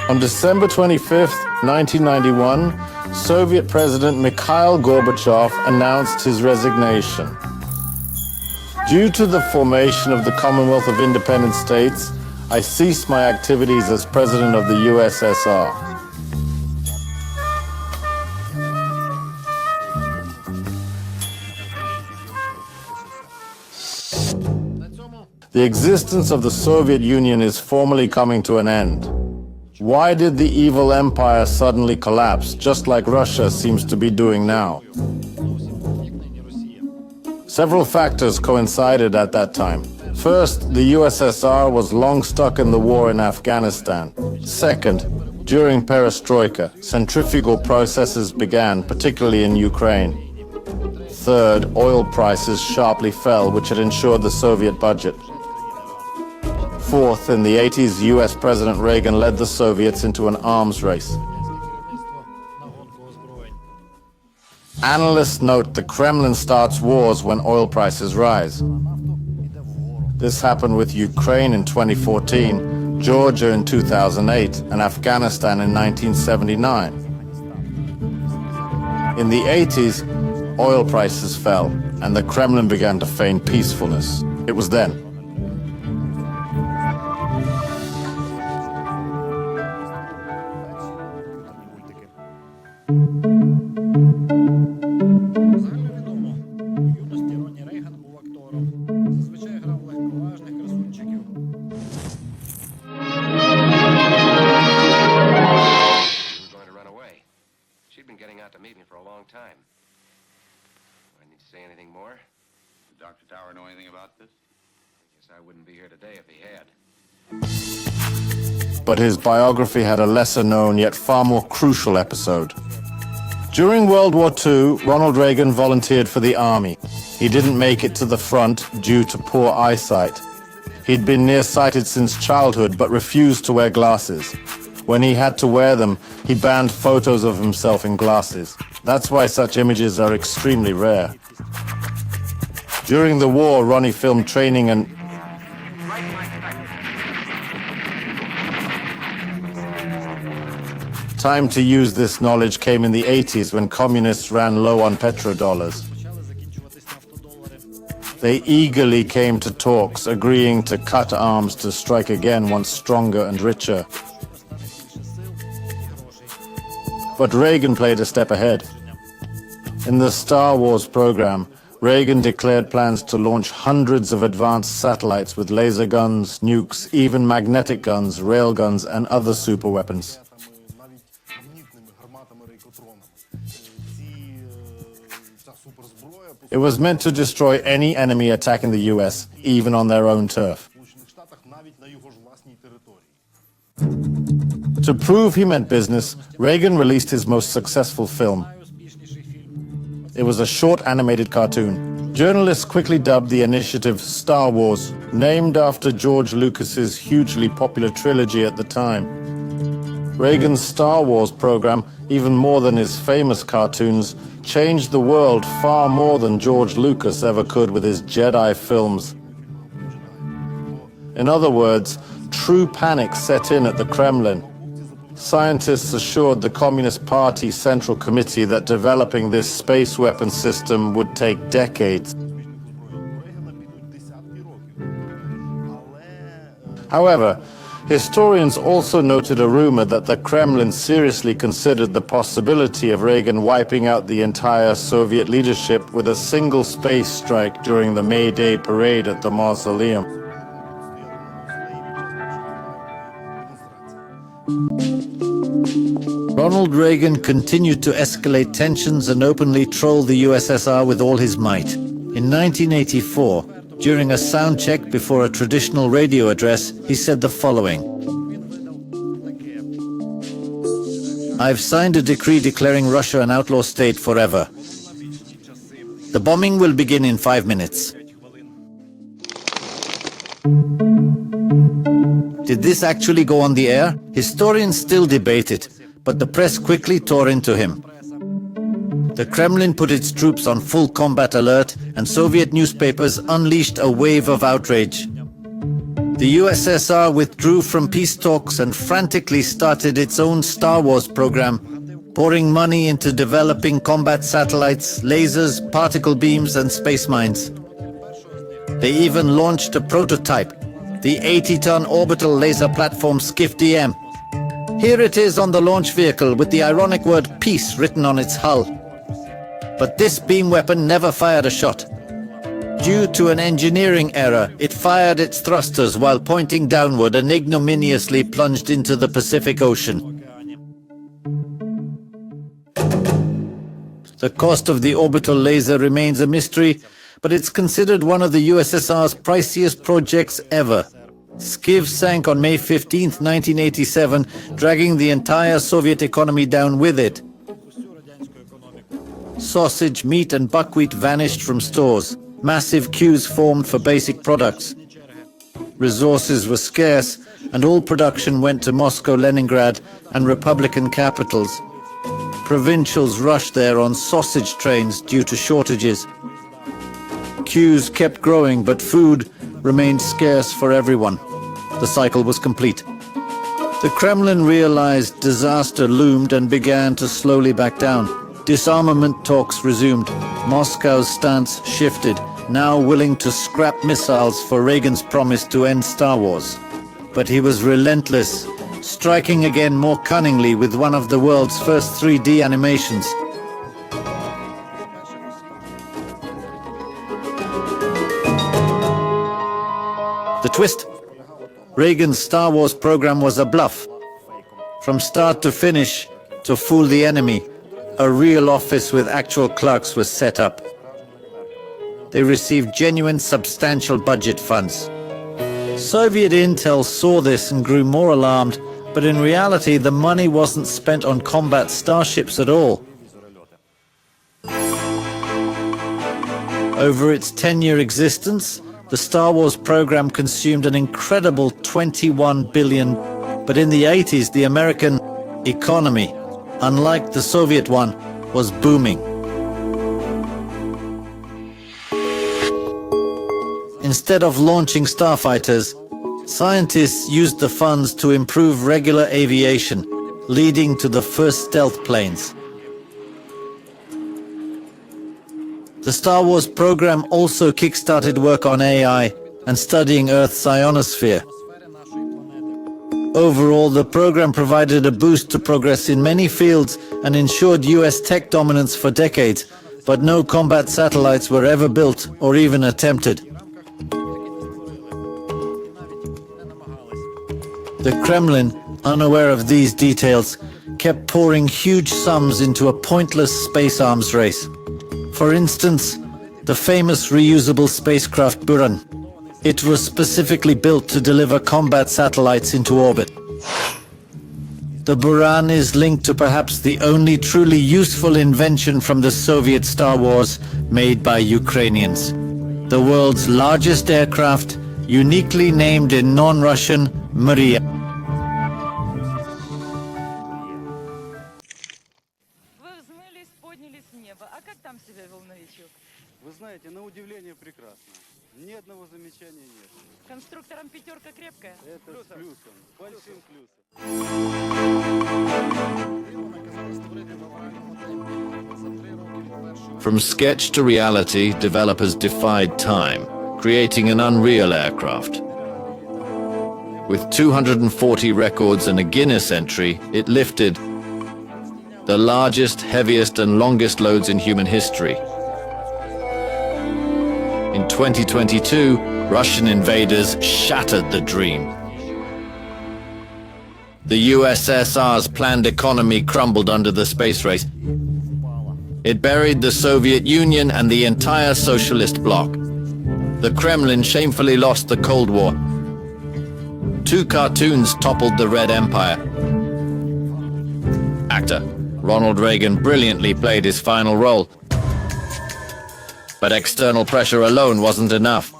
On December 25, 1991, Soviet President Mikhail Gorbachev announced his resignation. Due to the formation of the Commonwealth of Independent States, I ceased my activities as President of the USSR. The existence of the Soviet Union is formally coming to an end. Why did the evil empire suddenly collapse, just like Russia seems to be doing now? Several factors coincided at that time. First, the USSR was long stuck in the war in Afghanistan. Second, during perestroika, centrifugal processes began, particularly in Ukraine. Third, oil prices sharply fell, which had ensured the Soviet budget. Fourth, in the 80s, US President Reagan led the Soviets into an arms race. Analysts note the Kremlin starts wars when oil prices rise. This happened with Ukraine in 2014, Georgia in 2008, and Afghanistan in 1979. In the 80s, oil prices fell, and the Kremlin began to feign peacefulness. It was then. But his biography had a lesser-known yet far more crucial episode. During World War II, Ronald Reagan volunteered for the army. He didn't make it to the front due to poor eyesight. He'd been nearsighted since childhood but refused to wear glasses. When he had to wear them, he banned photos of himself in glasses. That's why such images are extremely rare. During the war, Ronnie filmed training and time to use this knowledge came in the 80s when communists ran low on petrodollars. They eagerly came to talks, agreeing to cut arms to strike again once stronger and richer. But Reagan played a step ahead. In the Star Wars program, Reagan declared plans to launch hundreds of advanced satellites with laser guns, nukes, even magnetic guns, railguns, and other superweapons. It was meant to destroy any enemy attacking the US, even on their own turf. To prove he meant business, Reagan released his most successful film. It was a short animated cartoon. Journalists quickly dubbed the initiative Star Wars, named after George Lucas's hugely popular trilogy at the time. Reagan's Star Wars program, even more than his famous cartoons, changed the world far more than George Lucas ever could with his Jedi films. In other words, true panic set in at the Kremlin. Scientists assured the Communist Party Central Committee that developing this space weapon system would take decades. However, historians also noted a rumor that the Kremlin seriously considered the possibility of Reagan wiping out the entire Soviet leadership with a single space strike during the May Day parade at the mausoleum. Ronald Reagan continued to escalate tensions and openly troll the USSR with all his might. In 1984, during a sound check before a traditional radio address, he said the following: "I've signed a decree declaring Russia an outlaw state forever. The bombing will begin in 5 minutes." Did this actually go on the air? Historians still debate it, but the press quickly tore into him. The Kremlin put its troops on full combat alert, and Soviet newspapers unleashed a wave of outrage. The USSR withdrew from peace talks and frantically started its own Star Wars program, pouring money into developing combat satellites, lasers, particle beams, and space mines. They even launched a prototype, the 80-ton orbital laser platform Skiff-DM. Here it is on the launch vehicle with the ironic word peace written on its hull. But this beam weapon never fired a shot. Due to an engineering error, it fired its thrusters while pointing downward and ignominiously plunged into the Pacific Ocean. The cost of the orbital laser remains a mystery, but it's considered one of the USSR's priciest projects ever. Skiv sank on May 15, 1987, dragging the entire Soviet economy down with it. Sausage, meat and buckwheat vanished from stores. Massive queues formed for basic products. Resources were scarce, and all production went to Moscow, Leningrad, and Republican capitals. Provincials rushed there on sausage trains due to shortages. Queues kept growing, but food remained scarce for everyone. The cycle was complete. The Kremlin realized disaster loomed and began to slowly back down. Disarmament talks resumed. Moscow's stance shifted, now willing to scrap missiles for Reagan's promise to end Star Wars. But he was relentless, striking again more cunningly with one of the world's first 3D animations. The twist? Reagan's Star Wars program was a bluff. From start to finish, to fool the enemy, a real office with actual clerks was set up. They received genuine, substantial budget funds. Soviet intel saw this and grew more alarmed, but in reality the money wasn't spent on combat starships at all. Over its 10-year existence, the Star Wars program consumed an incredible $21 billion, but in the 80s the American economy, unlike the Soviet one, was booming. Instead of launching starfighters, scientists used the funds to improve regular aviation, leading to the first stealth planes. The Star Wars program also kick-started work on AI and studying Earth's ionosphere. Overall, the program provided a boost to progress in many fields and ensured US tech dominance for decades, but no combat satellites were ever built or even attempted. The Kremlin, unaware of these details, kept pouring huge sums into a pointless space arms race. For instance, the famous reusable spacecraft Buran. It was specifically built to deliver combat satellites into orbit. The Buran is linked to perhaps the only truly useful invention from the Soviet Star Wars made by Ukrainians. The world's largest aircraft, uniquely named in non-Russian Maria. Вы знаете, на удивление прекрасно. Ни одного замечания нет. Конструкторам пятерка крепкая? Это с плюсом, большим плюсом. From sketch to reality, developers defied time, creating an unreal aircraft. With 240 records and a Guinness entry, it lifted the largest, heaviest and longest loads in human history. In 2022, Russian invaders shattered the dream. The USSR's planned economy crumbled under the space race. It buried the Soviet Union and the entire socialist bloc. The Kremlin shamefully lost the Cold War. 2 cartoons toppled the Red Empire. Actor Ronald Reagan brilliantly played his final role. But external pressure alone wasn't enough.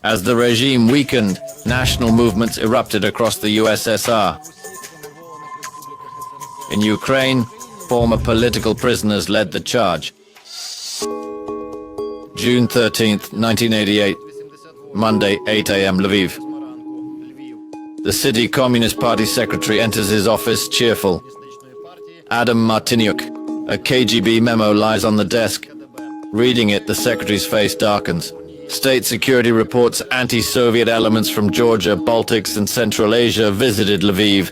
As the regime weakened, national movements erupted across the USSR. In Ukraine, former political prisoners led the charge. June 13th, 1988, Monday, 8 a.m. Lviv. The city Communist Party secretary enters his office cheerful. Adam Martiniuk. A KGB memo lies on the desk. Reading it, the secretary's face darkens. State security reports anti-Soviet elements from Georgia, Baltics, and Central Asia visited Lviv.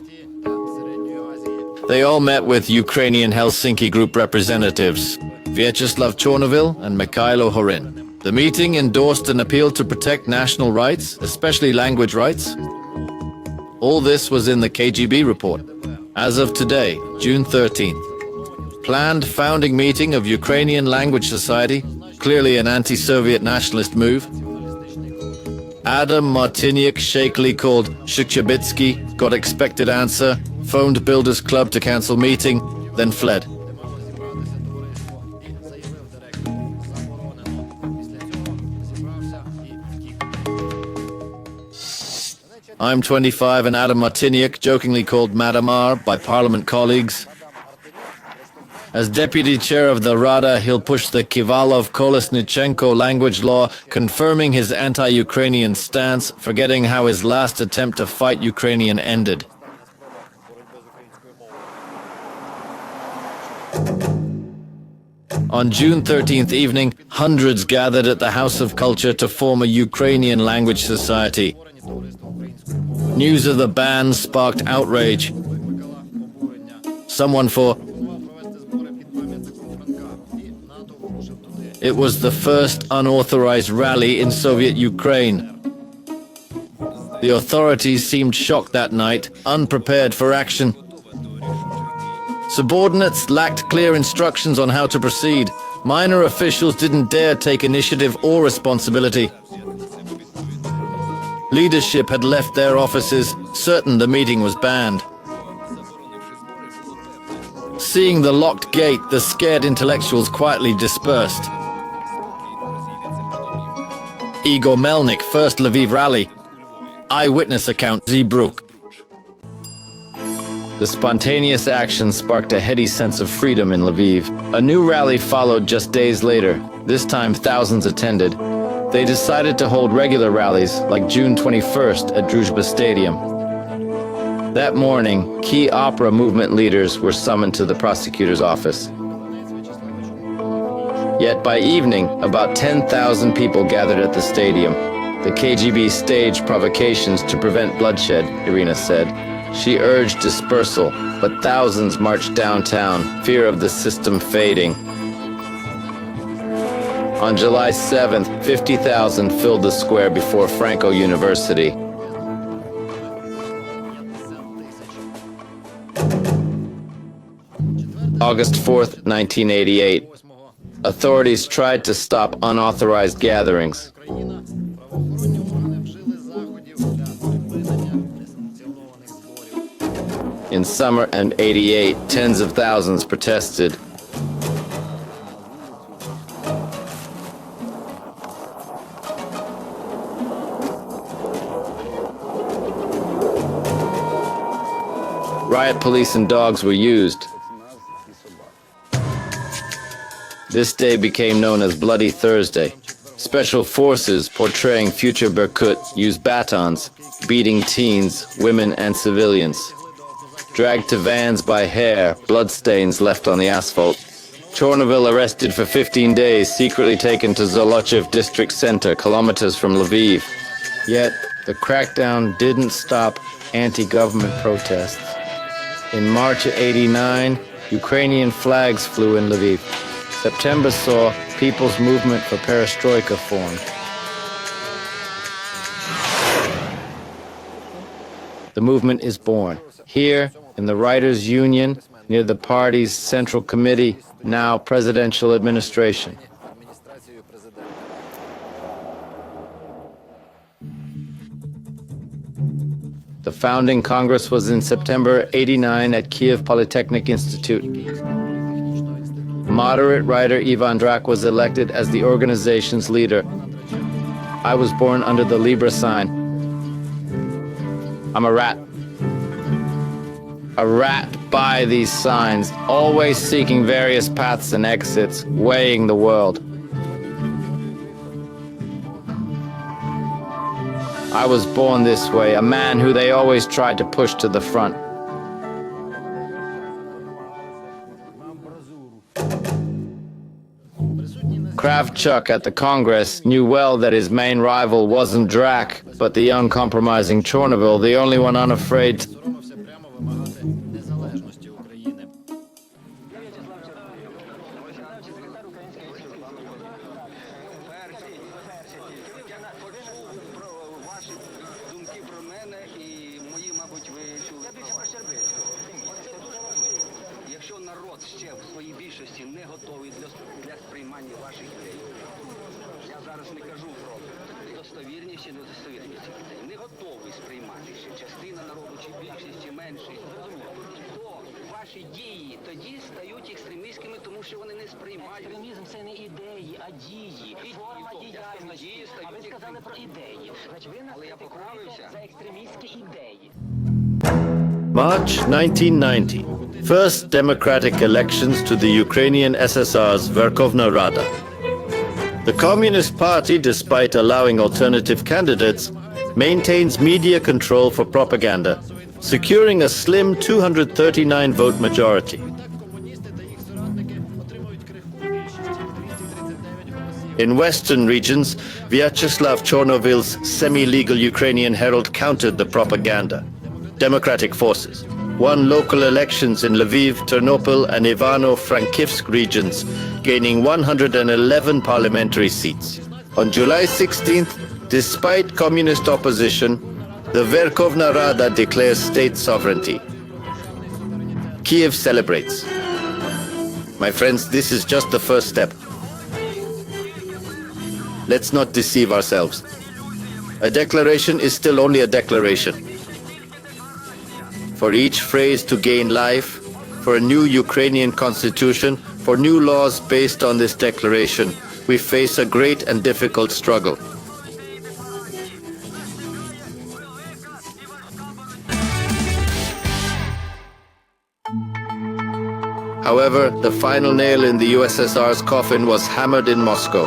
They all met with Ukrainian Helsinki Group representatives, Vyacheslav Chornovil and Mikhailo Horin. The meeting endorsed an appeal to protect national rights, especially language rights. All this was in the KGB report. As of today, June 13th. Planned founding meeting of Ukrainian Language Society, clearly an anti-Soviet nationalist move. Adam Martiniuk shakily called Shukchabitsky, got expected answer, phoned Builders Club to cancel meeting, then fled. I'm 25 and Adam Martiniuk, jokingly called Madam R by parliament colleagues. As deputy chair of the Rada, he'll push the Kivalov-Kolesnichenko language law, confirming his anti-Ukrainian stance, forgetting how his last attempt to fight Ukrainian ended. On June 13th evening, hundreds gathered at the House of Culture to form a Ukrainian language society. News of the ban sparked outrage. Someone for... It was the first unauthorized rally in Soviet Ukraine. The authorities seemed shocked that night, unprepared for action. Subordinates lacked clear instructions on how to proceed. Minor officials didn't dare take initiative or responsibility. Leadership had left their offices, certain the meeting was banned. Seeing the locked gate, the scared intellectuals quietly dispersed. Igor Melnik, first Lviv rally. Eyewitness account, Zeebrugge. The spontaneous action sparked a heady sense of freedom in Lviv. A new rally followed just days later. This time thousands attended. They decided to hold regular rallies, like June 21st at Druzhba Stadium. That morning, key opera movement leaders were summoned to the prosecutor's office. Yet by evening, about 10,000 people gathered at the stadium. The KGB staged provocations to prevent bloodshed, Irina said. She urged dispersal, but thousands marched downtown, fear of the system fading. On July 7th, 50,000 filled the square before Franco University. August 4th, 1988. Authorities tried to stop unauthorized gatherings. In summer and '88, tens of thousands protested. Riot police and dogs were used. This day became known as Bloody Thursday. Special forces portraying future Berkut used batons, beating teens, women, and civilians. Dragged to vans by hair, bloodstains left on the asphalt. Chornovil arrested for 15 days, secretly taken to Zolochev district center, kilometers from Lviv. Yet, the crackdown didn't stop anti-government protests. In March of '89, Ukrainian flags flew in Lviv. September saw People's Movement for Perestroika form. The movement is born here in the Writers' Union near the party's Central Committee, now Presidential Administration. The founding Congress was in September '89 at Kiev Polytechnic Institute. Moderate writer Ivan Drak was elected as the organization's leader. I was born under the Libra sign. I'm a rat. A rat by these signs, always seeking various paths and exits, weighing the world. I was born this way, a man who they always tried to push to the front. Kravchuk at the Congress knew well that his main rival wasn't Drac, but the uncompromising Chornovil, the only one unafraid. Якщо народ ще в своїй більшості не готовий для сприймання ваших ідей, я зараз не кажу про достовірність чи недостовірність ідей, не готовий сприймати ще частина народу, чи більшість, чи меншість, то ваші дії тоді стають екстремістськими, тому що вони не сприймають. Екстремізм – це не ідеї, а дії, форма діяльності. А ви сказали про ідеї. Значить, ви нас критикуєте за екстремістські ідеї. March 1990. First democratic elections to the Ukrainian SSR's Verkhovna Rada. The Communist Party, despite allowing alternative candidates, maintains media control for propaganda, securing a slim 239-vote majority. In western regions, Vyacheslav Chornovil's semi-legal Ukrainian Herald countered the propaganda. Democratic forces won local elections in Lviv, Ternopil and Ivano-Frankivsk regions, gaining 111 parliamentary seats. On July 16th, despite communist opposition, the Verkhovna Rada declares state sovereignty. Kiev celebrates. My friends, this is just the first step. Let's not deceive ourselves. A declaration is still only a declaration. For each phrase to gain life, for a new Ukrainian constitution, for new laws based on this declaration, we face a great and difficult struggle. However, the final nail in the USSR's coffin was hammered in Moscow.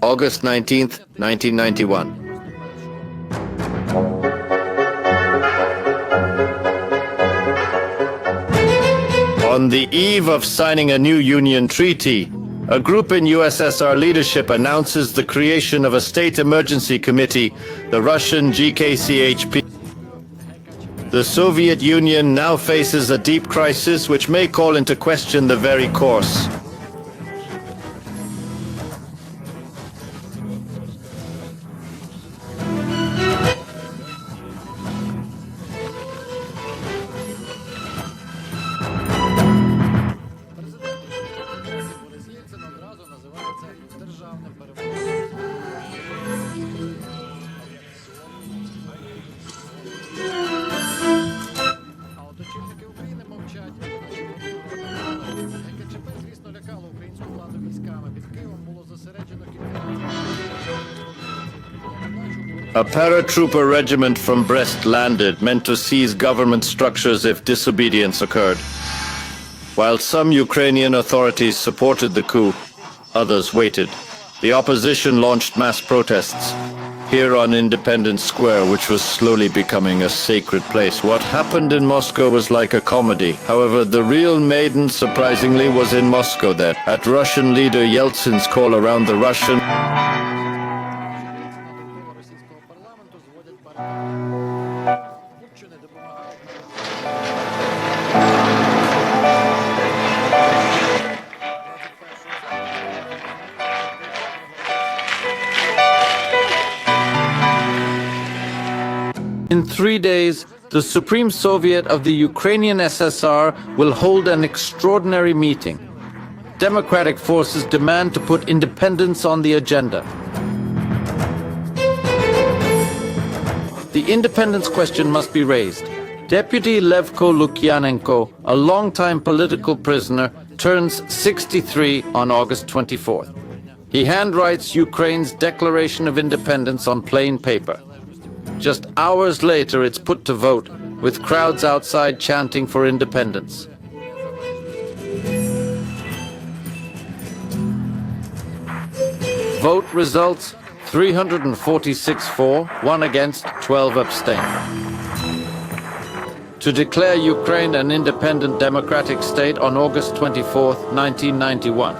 August 19th, 1991. On the eve of signing a new union treaty, a group in USSR leadership announces the creation of a state emergency committee, the Russian GKCHP. The Soviet Union now faces a deep crisis which may call into question the very course. A paratrooper regiment from Brest landed, meant to seize government structures if disobedience occurred. While some Ukrainian authorities supported the coup, others waited. The opposition launched mass protests. Here on Independence Square, which was slowly becoming a sacred place. What happened in Moscow was like a comedy. However, the real maiden, surprisingly, was in Moscow there. At Russian leader Yeltsin's call around the Russian... In 3 days, the Supreme Soviet of the Ukrainian SSR will hold an extraordinary meeting. Democratic forces demand to put independence on the agenda. The independence question must be raised. Deputy Levko Lukyanenko, a longtime political prisoner, turns 63 on August 24th. He handwrites Ukraine's Declaration of Independence on plain paper. Just hours later, it's put to vote, with crowds outside chanting for independence. vote results 346 for, 1 against, 12 abstain. To declare Ukraine an independent democratic state on August 24, 1991.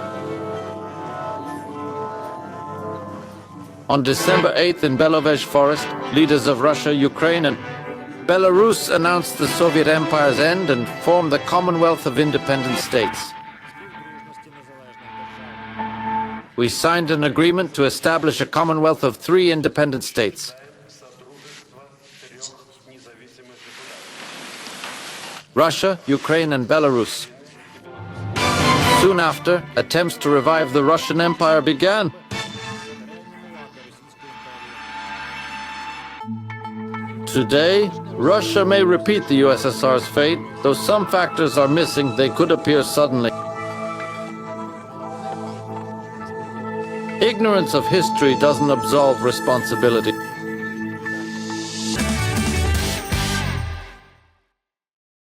On December 8th in Belovej Forest, leaders of Russia, Ukraine and Belarus announced the Soviet Empire's end and formed the Commonwealth of Independent States. We signed an agreement to establish a Commonwealth of 3 independent states. Russia, Ukraine and Belarus. Soon after, attempts to revive the Russian Empire began. Today, Russia may repeat the USSR's fate, though some factors are missing, they could appear suddenly. Ignorance of history doesn't absolve responsibility.